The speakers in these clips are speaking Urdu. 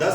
10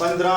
15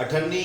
98,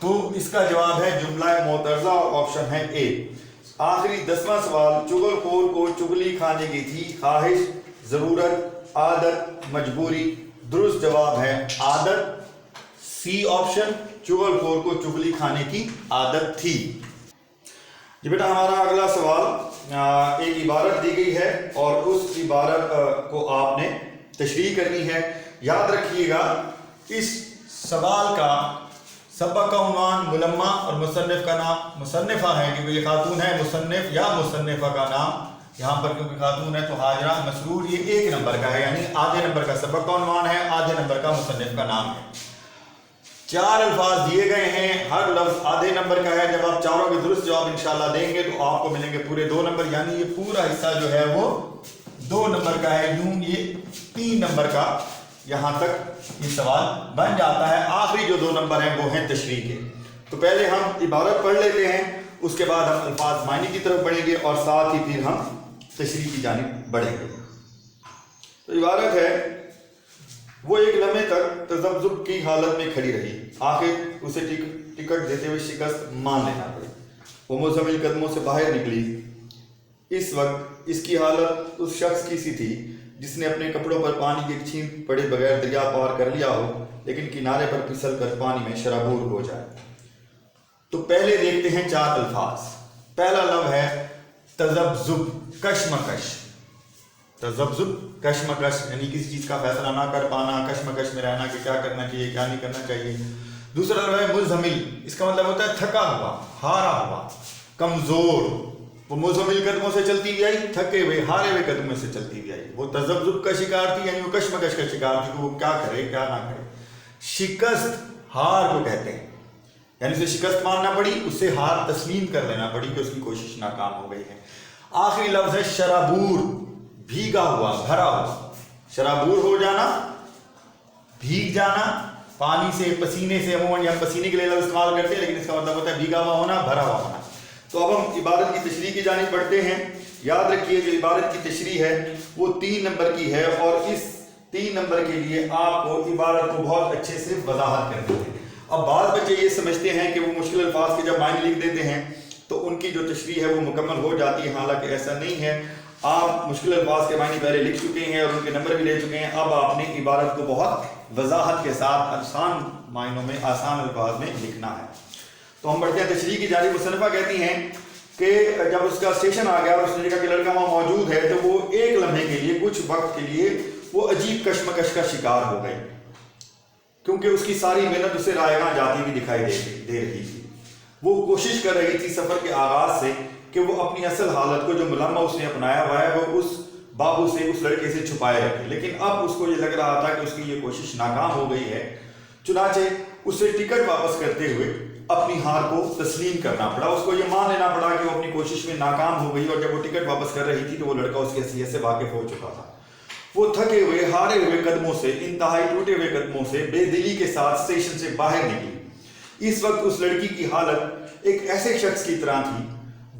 تو اس کا جواب ہے جملہ معترضہ اور آپشن ہے اے۔ آخری 10واں سوال، چغل خور کو چغلی کھانے کی تھی، خواہش، ضرورت، عادت، مجبوری؟ درست جواب ہے عادت، سی آپشن، چغل خور کو چغلی کھانے کی عادت تھی۔ جی بیٹا ہمارا اگلا سوال، ایک عبارت دی گئی ہے اور اس عبارت کو آپ نے تشریح کرنی ہے۔ یاد رکھیے گا اس سوال کا سبق کا عنوان ملمہ اور مصنف کا نام، مصنفہ ہے کیونکہ یہ خاتون ہے، مصنف یا مصنفہ کا نام یہاں پر کیونکہ خاتون ہے تو حاجرہ مسرور، یہ 1 نمبر کا ہے، یعنی آدھے نمبر کا سبق کا عنوان ہے، آدھے نمبر کا مصنف کا نام ہے۔ 4 الفاظ دیے گئے ہیں، ہر لفظ آدھے نمبر کا ہے۔ جب آپ چاروں کے درست جواب انشاءاللہ دیں گے تو آپ کو ملیں گے پورے 2 نمبر، یعنی یہ پورا حصہ جو ہے وہ 2 نمبر کا ہے، یوں یہ 3 نمبر کا یہاں تک یہ سوال بن جاتا ہے۔ آخری جو 2 نمبر ہیں وہ ہیں تشریح کے۔ تو پہلے ہم عبارت پڑھ لیتے ہیں، اس کے بعد ہم الفاظ معنی کی طرف بڑھیں گے اور ساتھ ہی پھر ہم تشریح کی جانب بڑھیں گے۔ تو عبارت ہے، وہ ایک لمحے تک تذبذب کی حالت میں کھڑی رہی، آخر اسے ٹکٹ دیتے ہوئے شکست مان لینا پڑی۔ وہ مزمل قدموں سے باہر نکلی۔ اس وقت اس کی حالت اس شخص کی سی تھی جس نے اپنے کپڑوں پر پانی کی ایک چھینٹ پڑے بغیر دریا پار کر لیا ہو لیکن کنارے پر پھسل کر پانی میں شرابور ہو جائے۔ تو پہلے دیکھتے ہیں 4 الفاظ۔ پہلا لفظ ہے تذبذب، کشمکش۔ تذبذب کشمکش یعنی کسی چیز کا فیصلہ نہ کر پانا، کشمکش میں رہنا کہ کیا کرنا چاہیے کیا نہیں کرنا چاہیے۔ دوسرا لفظ ہے مزمل، اس کا مطلب ہوتا ہے تھکا ہوا، ہارا ہوا، کمزور۔ وہ مزمل قدموں سے چلتی ہوئی آئی، تھکے ہوئے ہارے ہوئے قدموں سے چلتی ہوئی آئی۔ وہ تذبذب کا شکار تھی، یعنی وہ کشمکش کا شکار تھی کہ وہ کیا کرے کیا نہ کرے۔ شکست ہار کو کہتے ہیں، یعنی اسے شکست ماننا پڑی، اسے ہار تسلیم کر لینا پڑی کہ اس کی کوشش ناکام ہو گئی ہے۔ آخری لفظ ہے شرابور، بھیگا ہوا، بھرا ہوا۔ شرابور ہو جانا، بھیگ جانا، پانی سے پسینے سے، عموماً ہم پسینے کے لیے لفظ استعمال کرتے ہیں لیکن اس کا مطلب ہوتا ہے بھیگا ہوا ہونا، بھرا ہوا ہونا۔ تو اب ہم عبارت کی تشریح کی جانب بڑھتے ہیں۔ یاد رکھیے جو عبارت کی تشریح ہے وہ 3 نمبر کی ہے اور اس 3 نمبر کے لیے آپ کو عبارت کو بہت اچھے سے وضاحت کرنی ہے۔ اب بعض بچے یہ سمجھتے ہیں کہ وہ مشکل الفاظ کے جب معنی لکھ دیتے ہیں تو ان کی جو تشریح ہے وہ مکمل ہو جاتی ہے، حالانکہ ایسا نہیں ہے۔ آپ مشکل الفاظ کے معنی پہلے لکھ چکے ہیں اور ان کے نمبر بھی لے چکے ہیں، اب آپ نے عبارت کو بہت وضاحت کے ساتھ آسان معنوں میں، آسان الفاظ میں لکھنا ہے۔ تو ہم بڑھتے ہیں تشریح کی جانب۔ مصنفہ کہتی ہیں کہ جب اس کا اسٹیشن آ گیا اور اس نے دیکھا کہ لڑکا وہاں موجود ہے تو وہ ایک لمحے کے لیے، کچھ وقت کے لیے وہ عجیب کشمکش کا شکار ہو گئی، کیونکہ اس کی ساری محنت اسے رائیگاں جاتی ہوئی دکھائی دے رہی تھی۔ وہ کوشش کر رہی تھی سفر کے آغاز سے کہ وہ اپنی اصل حالت کو جو ملمہ اس نے اپنایا ہوا ہے وہ اس بابو سے، اس لڑکے سے چھپائے رکھے، لیکن اب اس کو یہ لگ رہا تھا کہ اس کی یہ کوشش ناکام ہو گئی ہے۔ چنانچہ اسے ٹکٹ واپس کرتے ہوئے اپنی ہار کو تسلیم کرنا پڑا، اس کو یہ مان لینا پڑا کہ وہ اپنی کوشش میں ناکام ہو گئی، اور جب وہ ٹکٹ واپس کر رہی تھی تو وہ لڑکا اس کی حیثیت سے واقف ہو چکا تھا۔ وہ تھکے ہوئے ہارے ہوئے قدموں سے، انتہائی ٹوٹے ہوئے قدموں سے بے دلی کے ساتھ اسٹیشن سے باہر نکلی۔ اس وقت اس لڑکی کی حالت ایک ایسے شخص کی طرح تھی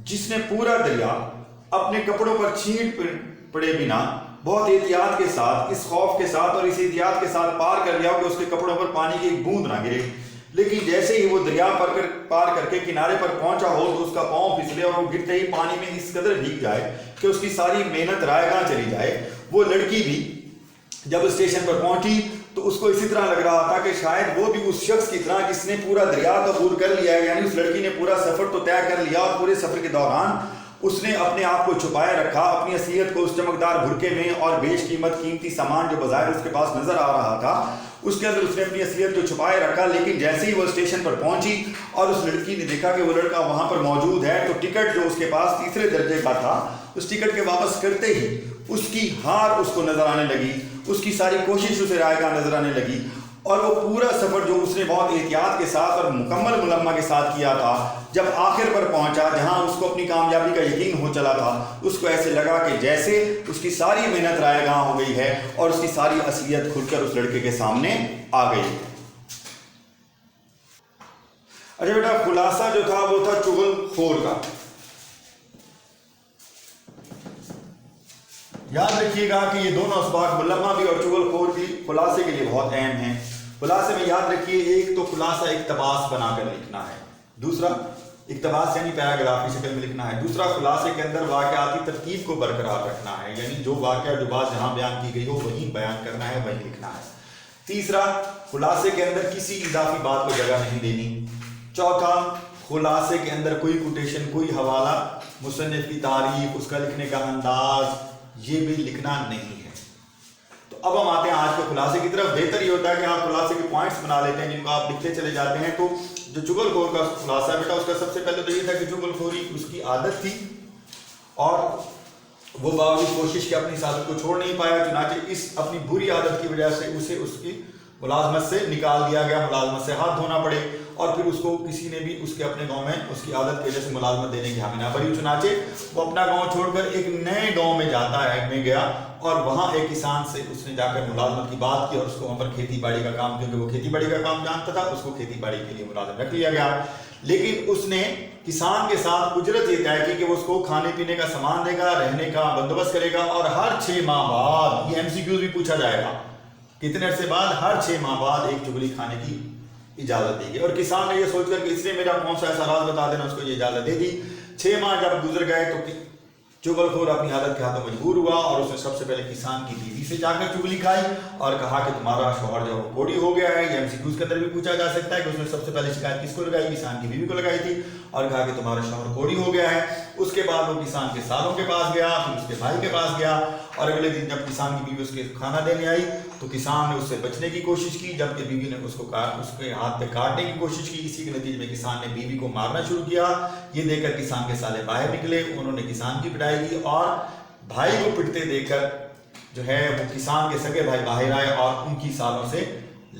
جس نے پورا دریا اپنے کپڑوں پر چھینٹ پڑے بنا بہت احتیاط کے ساتھ، اس خوف کے ساتھ اور اس احتیاط کے ساتھ پار کر لیا کہ اس کے کپڑوں پر پانی کی ایک بوند نہ گرے، لیکن جیسے ہی وہ دریا پار کر کے کنارے پر پہنچا ہو تو اس کا پاؤں پھسلے اور وہ گرتے ہی پانی میں اس قدر بھیگ جائے کہ اس کی ساری محنت رائیگاں چلی جائے۔ وہ لڑکی بھی جب اسٹیشن پر پہنچی تو اس کو اسی طرح لگ رہا تھا کہ شاید وہ بھی اس شخص کی طرح جس نے پورا دریا عبور کر لیا ہے، یعنی اس لڑکی نے پورا سفر تو طے کر لیا اور پورے سفر کے دوران اس نے اپنے آپ کو چھپائے رکھا، اپنی اصلیت کو اس چمکدار بھرکے میں اور بیش قیمتی سامان جو بظاہر اس کے پاس نظر آ رہا تھا اس کے اندر اس نے اپنی اصلیت کو چھپائے رکھا۔ لیکن جیسے ہی وہ اسٹیشن پر پہنچی اور اس لڑکی نے دیکھا کہ وہ لڑکا وہاں پر موجود ہے تو ٹکٹ جو اس کے پاس تیسرے درجے کا تھا اس ٹکٹ کے واپس کرتے ہی اس کی ہار اس کو نظر آنے لگی، اس کی ساری کوشش اسے رائیگاں نظر آنے لگی، اور وہ پورا سفر جو اس نے بہت احتیاط کے ساتھ اور مکمل ملمہ کے ساتھ کیا تھا، جب آخر پر پہنچا جہاں اس کو اپنی کامیابی کا یقین ہو چلا تھا، اس کو ایسے لگا کہ جیسے اس کی ساری محنت رائیگاں ہو گئی ہے اور اس کی ساری اصلیت کھل کر اس لڑکے کے سامنے آ گئی۔ اچھا بیٹا، خلاصہ جو تھا وہ تھا چغل خور کا۔ یاد رکھیے گا کہ یہ دونوں اسباق ملمہ بھی اور چغل خور بھی خلاصے کے لیے بہت اہم ہیں۔ خلاصے میں یاد رکھیے، ایک تو خلاصہ اقتباس بنا کر لکھنا ہے، دوسرا اقتباس یعنی پیراگراف کی شکل میں لکھنا ہے، دوسرا خلاصے کے اندر واقعاتی ترتیب کو برقرار رکھنا ہے، یعنی جو واقعہ جو بات جہاں بیان کی گئی ہو وہیں بیان کرنا ہے، وہیں لکھنا ہے، تیسرا خلاصے کے اندر کسی اضافی بات کو جگہ نہیں دینی، چوتھا خلاصے کے اندر کوئی کوٹیشن، کوئی حوالہ، مصنف کی تعریف، اس کا لکھنے کا انداز، یہ بھی لکھنا نہیں ہے۔ تو اب ہم آتے ہیں آج کے خلاصے کی طرف۔ بہتر یہ ہوتا ہے کہ آپ خلاصے کے پوائنٹس بنا لیتے ہیں جن کو آپ لکھتے چلے جاتے ہیں۔ تو جو چغل خور کا خلاصہ بیٹا، اس کا سب سے پہلے تو یہ تھا کہ چغل خوری اس کی عادت تھی اور وہ باوجود کوشش کے اپنی عادت کو چھوڑ نہیں پایا، چنانچہ اس اپنی بری عادت کی وجہ سے اسے اس کی ملازمت سے نکال دیا گیا، ملازمت سے ہاتھ دھونا پڑے، اور پھر اس کو کسی نے بھی اس کے اپنے گاؤں میں اس کی عادت کی وجہ سے ملازمت دینے کی حامی نہ بھری، چنانچہ وہ اپنا گاؤں چھوڑ کر ایک نئے گاؤں میں گیا اور وہاں ایک کسان سے اس نے جا کر ملازمت کی بات کی اور اس کو وہاں پر کھیتی باڑی کا کام، کیونکہ وہ کھیتی باڑی کا کام جانتا تھا، اس کو کھیتی باڑی کے لیے ملازم رکھ لیا گیا۔ لیکن اس نے کسان کے ساتھ اجرت یہ طے کی کہ وہ اس کو کھانے پینے کا سامان دے گا، رہنے کا بندوبست کرے گا، اور ہر 6 ماہ بعد، یہ MCQs بھی پوچھا جائے گا، کتنے عرصے بعد، ہر 6 ماہ بعد ایک چغلی کھانے کی اجازت دے گی۔ اور کسان نے یہ سوچ کر کہ اس نے میرا کون سا ایسا راز بتا دینا، اس کو یہ اجازت دے دی۔ 6 ماہ جب گزر گئے تو چغل خور اپنی عادت کے ہاتھوں مجبور ہوا اور اس نے سب سے پہلے کسان کی بیوی سے جا کر چغلی کھائی اور کہا کہ تمہارا شوہر جو کوڑی ہو گیا ہے۔ یہ MCQs کے اندر بھی پوچھا جا سکتا ہے کہ اس نے سب سے پہلے شکایت کس کو لگائی، کسان کی بیوی کو لگائی تھی، اور کہا کہ تمہارا شوہر کوڑی ہو گیا ہے۔ اس کے بعد وہ کسان کے سالوں کے پاس گیا، پھر اس کے بھائی کے پاس گیا، اور اگلے دن جب کسان کی بیوی اس کے کھانا دینے آئی تو کسان نے اس سے بچنے کی کوشش کی، جبکہ بیوی نے اس کے ہاتھ پہ کاٹنے کی کوشش کی۔ اسی کے نتیجے میں کسان نے بیوی کو مارنا شروع کیا۔ یہ دیکھ کر کسان کے سالے باہر نکلے، انہوں نے کسان کی پٹائی کی، اور بھائی کو پٹتے دیکھ کر جو ہے وہ کسان کے سگے بھائی باہر آئے اور ان کی سالوں سے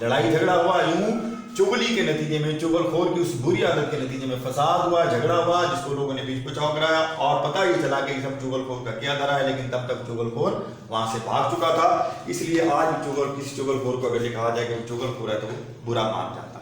لڑائی جھگڑا ہوا۔ یوں چغلی کے نتیجے میں، چغل خور کی اس بری عادت کے نتیجے میں فساد ہوا، جھگڑا ہوا، جس کو لوگوں نے بیچ بچاؤ کرایا، اور پتہ یہ چلا کہ سب چغل خور کا کیا دھرا ہے، لیکن تب تک چغل خور وہاں سے بھاگ چکا تھا۔ اس لیے آج کسی چغل خور کو اگر یہ کہا جائے کہ وہ چغل خور ہے تو وہ برا مان جاتا ہے۔